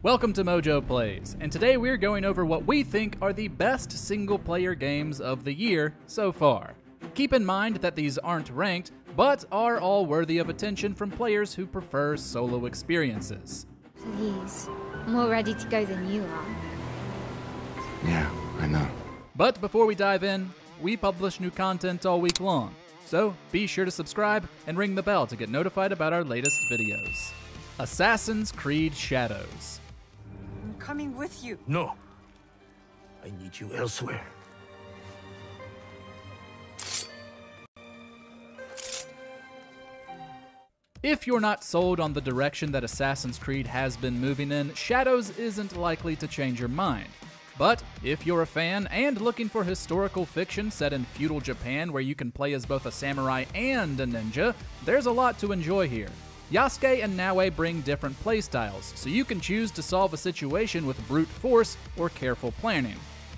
Welcome to MojoPlays, and today we're going over what we think are the best single-player games of the year so far. Keep in mind that these aren't ranked, but are all worthy of attention from players who prefer solo experiences. Please, I'm more ready to go than you are. Yeah, I know. But before we dive in, we publish new content all week long, so be sure to subscribe and ring the bell to get notified about our latest videos. Assassin's Creed Shadows. I'm coming with you. No. I need you elsewhere. If you're not sold on the direction that Assassin's Creed has been moving in, Shadows isn't likely to change your mind. But if you're a fan and looking for historical fiction set in feudal Japan where you can play as both a samurai and a ninja, there's a lot to enjoy here. Yasuke and Naue bring different playstyles, so you can choose to solve a situation with brute force or careful planning.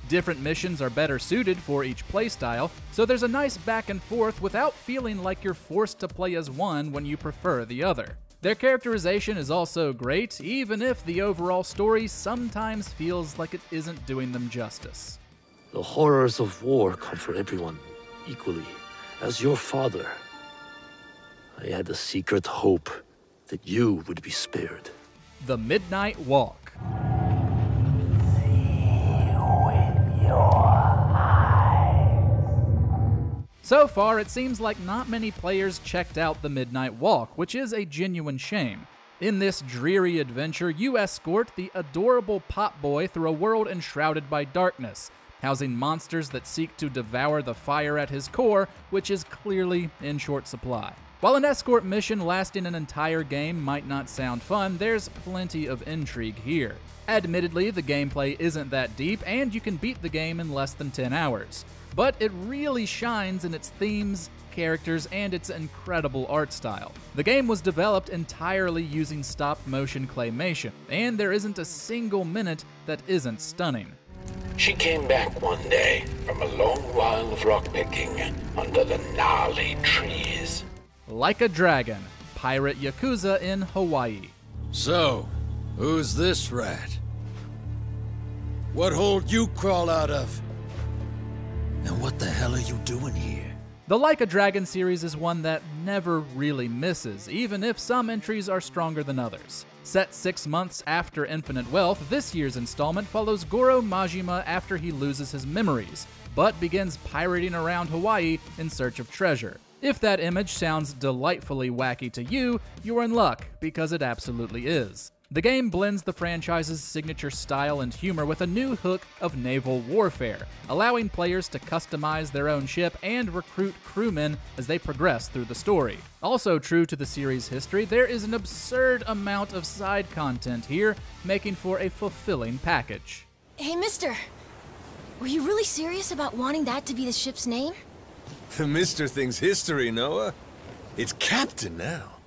Different missions are better suited for each playstyle, so there's a nice back and forth without feeling like you're forced to play as one when you prefer the other. Their characterization is also great, even if the overall story sometimes feels like it isn't doing them justice. The horrors of war come for everyone, equally. As your father, I had a secret hope that you would be spared. The Midnight Walk. So far, it seems like not many players checked out The Midnight Walk, which is a genuine shame. In this dreary adventure, you escort the adorable Pop Boy through a world enshrouded by darkness, housing monsters that seek to devour the fire at his core, which is clearly in short supply. While an escort mission lasting an entire game might not sound fun, there's plenty of intrigue here. Admittedly, the gameplay isn't that deep, and you can beat the game in less than 10 hours. But it really shines in its themes, characters, and its incredible art style. The game was developed entirely using stop-motion claymation, and there isn't a single minute that isn't stunning. She came back one day from a long while of rock-picking under the gnarly trees. Like a Dragon, pirate Yakuza in Hawaii. So, who's this rat? What hole you crawl out of? And what the hell are you doing here? The Like a Dragon series is one that never really misses, even if some entries are stronger than others. Set 6 months after Infinite Wealth, this year's installment follows Goro Majima after he loses his memories, but begins pirating around Hawaii in search of treasure. If that image sounds delightfully wacky to you, you're in luck, because it absolutely is. The game blends the franchise's signature style and humor with a new hook of naval warfare, allowing players to customize their own ship and recruit crewmen as they progress through the story. Also true to the series' history, there is an absurd amount of side content here, making for a fulfilling package. Hey, mister. Were you really serious about wanting that to be the ship's name? The Mr. thing's history, Noah. It's Captain now.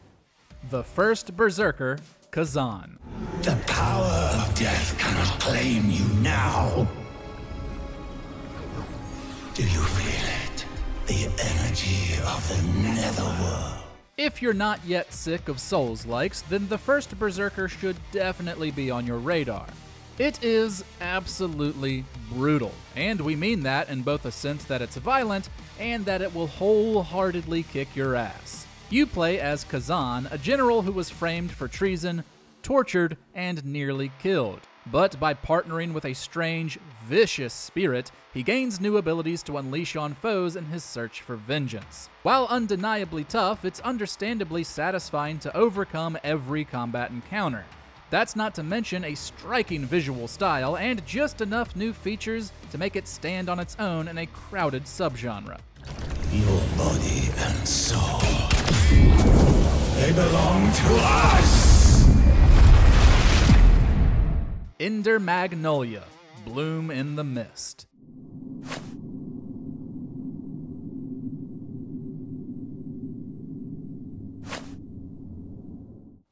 The First Berserker, Khazan. The power of death cannot claim you now. Do you feel it? The energy of the netherworld. If you're not yet sick of Souls-likes, then the First Berserker should definitely be on your radar. It is absolutely brutal, and we mean that in both a sense that it's violent and that it will wholeheartedly kick your ass. You play as Khazan, a general who was framed for treason, tortured, and nearly killed. But by partnering with a strange, vicious spirit, he gains new abilities to unleash on foes in his search for vengeance. While undeniably tough, it's understandably satisfying to overcome every combat encounter. That's not to mention a striking visual style and just enough new features to make it stand on its own in a crowded subgenre. Your body and soul, they belong to us! Ender Magnolia, Bloom in the Mist.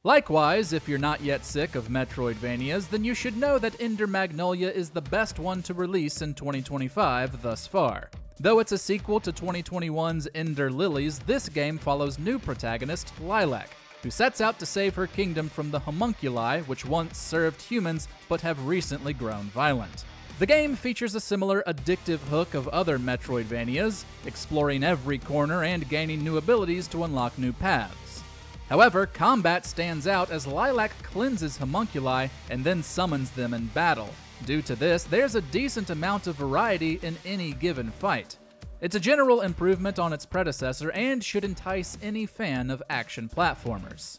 Likewise, if you're not yet sick of Metroidvanias, then you should know that Ender Magnolia is the best one to release in 2025 thus far. Though it's a sequel to 2021's Ender Lilies, this game follows new protagonist Lilac, who sets out to save her kingdom from the homunculi, which once served humans but have recently grown violent. The game features a similar addictive hook of other Metroidvanias, exploring every corner and gaining new abilities to unlock new paths. However, combat stands out as Lilac cleanses homunculi and then summons them in battle. Due to this, there's a decent amount of variety in any given fight. It's a general improvement on its predecessor and should entice any fan of action platformers.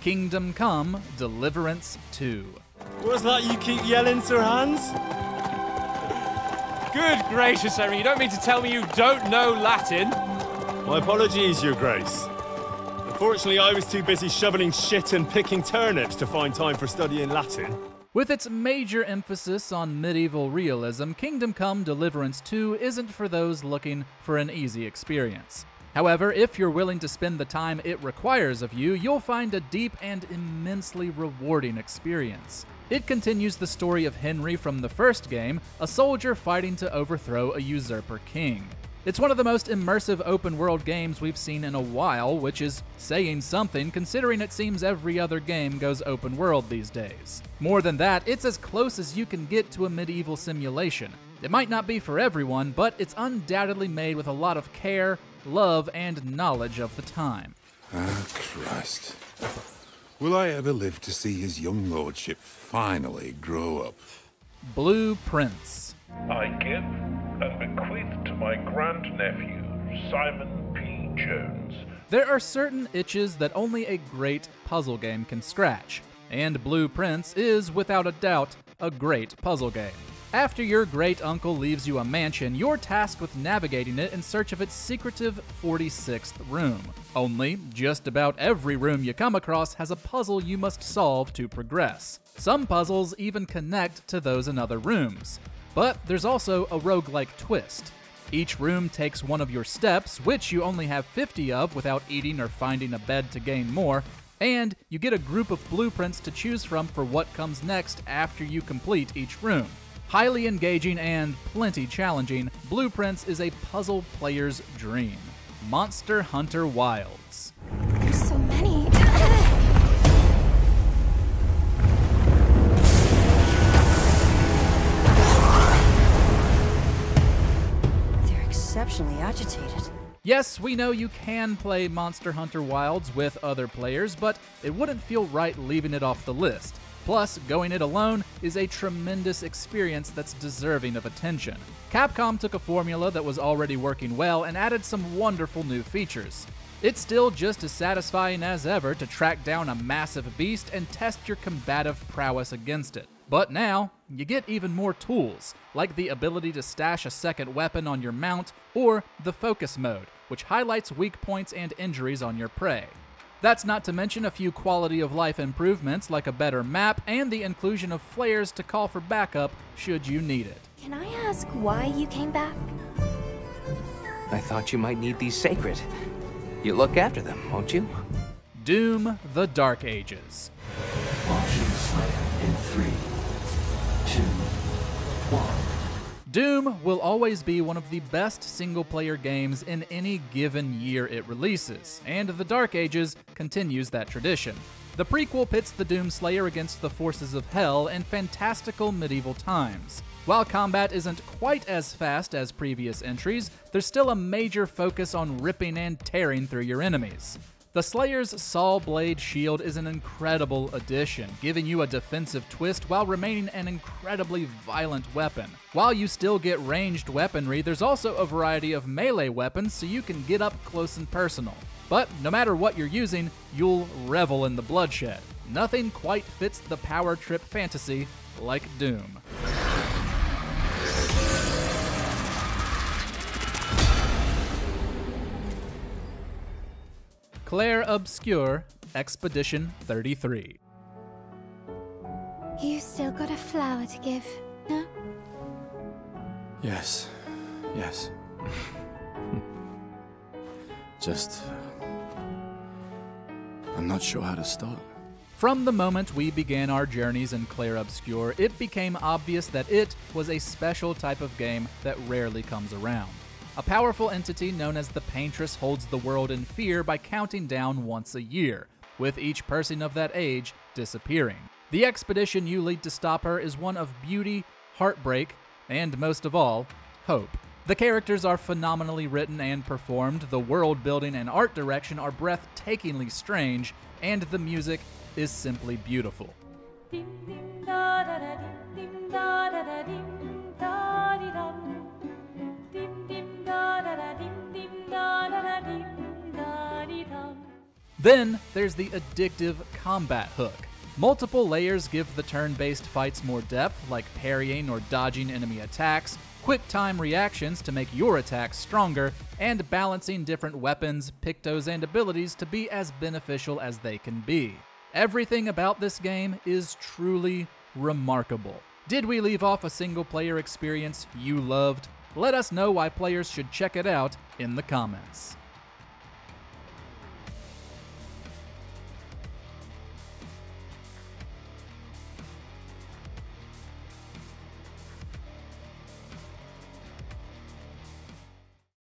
Kingdom Come: Deliverance 2. What's that you keep yelling, Sir Hans? Good gracious, Henry, you don't mean to tell me you don't know Latin? My apologies, Your Grace. Unfortunately, I was too busy shoveling shit and picking turnips to find time for studying Latin. With its major emphasis on medieval realism, Kingdom Come: Deliverance 2 isn't for those looking for an easy experience. However, if you're willing to spend the time it requires of you, you'll find a deep and immensely rewarding experience. It continues the story of Henry from the first game, a soldier fighting to overthrow a usurper king. It's one of the most immersive open-world games we've seen in a while, which is saying something considering it seems every other game goes open-world these days. More than that, it's as close as you can get to a medieval simulation. It might not be for everyone, but it's undoubtedly made with a lot of care, love, and knowledge of the time. Ah, Christ. Will I ever live to see his young lordship finally grow up? Blue Prince. I give and bequeath to my grandnephew, Simon P. Jones. There are certain itches that only a great puzzle game can scratch, and Blue Prince is, without a doubt, a great puzzle game. After your great uncle leaves you a mansion, you're tasked with navigating it in search of its secretive 46th room. Only, just about every room you come across has a puzzle you must solve to progress. Some puzzles even connect to those in other rooms. But there's also a roguelike twist. Each room takes one of your steps, which you only have 50 of without eating or finding a bed to gain more, and you get a group of blueprints to choose from for what comes next after you complete each room. Highly engaging and plenty challenging, Blueprints is a puzzle player's dream. Monster Hunter Wilds. There's so many. They're exceptionally agitated. Yes, we know you can play Monster Hunter Wilds with other players, but it wouldn't feel right leaving it off the list. Plus, going it alone is a tremendous experience that's deserving of attention. Capcom took a formula that was already working well and added some wonderful new features. It's still just as satisfying as ever to track down a massive beast and test your combative prowess against it. But now, you get even more tools, like the ability to stash a second weapon on your mount, or the focus mode, which highlights weak points and injuries on your prey. That's not to mention a few quality of life improvements like a better map and the inclusion of flares to call for backup should you need it. Can I ask why you came back? I thought you might need these sacred. You look after them, won't you? Doom: The Dark Ages. Launching Slayer in 3, 2, 1. Doom will always be one of the best single-player games in any given year it releases, and The Dark Ages continues that tradition. The prequel pits the Doomslayer against the forces of hell in fantastical medieval times. While combat isn't quite as fast as previous entries, there's still a major focus on ripping and tearing through your enemies. The Slayer's Saw Blade Shield is an incredible addition, giving you a defensive twist while remaining an incredibly violent weapon. While you still get ranged weaponry, there's also a variety of melee weapons so you can get up close and personal. But no matter what you're using, you'll revel in the bloodshed. Nothing quite fits the power trip fantasy like Doom. Clair Obscur, Expedition 33. You still got a flower to give, no? Yes. I'm not sure how to start. From the moment we began our journeys in Clair Obscur, it became obvious that it was a special type of game that rarely comes around. A powerful entity known as the Paintress holds the world in fear by counting down once a year, with each person of that age disappearing. The expedition you lead to stop her is one of beauty, heartbreak, and most of all, hope. The characters are phenomenally written and performed, the world building and art direction are breathtakingly strange, and the music is simply beautiful. Then there's the addictive combat hook. Multiple layers give the turn-based fights more depth, like parrying or dodging enemy attacks, quick time reactions to make your attacks stronger, and balancing different weapons, pictos, and abilities to be as beneficial as they can be. Everything about this game is truly remarkable. Did we leave off a single-player experience you loved? Let us know why players should check it out in the comments.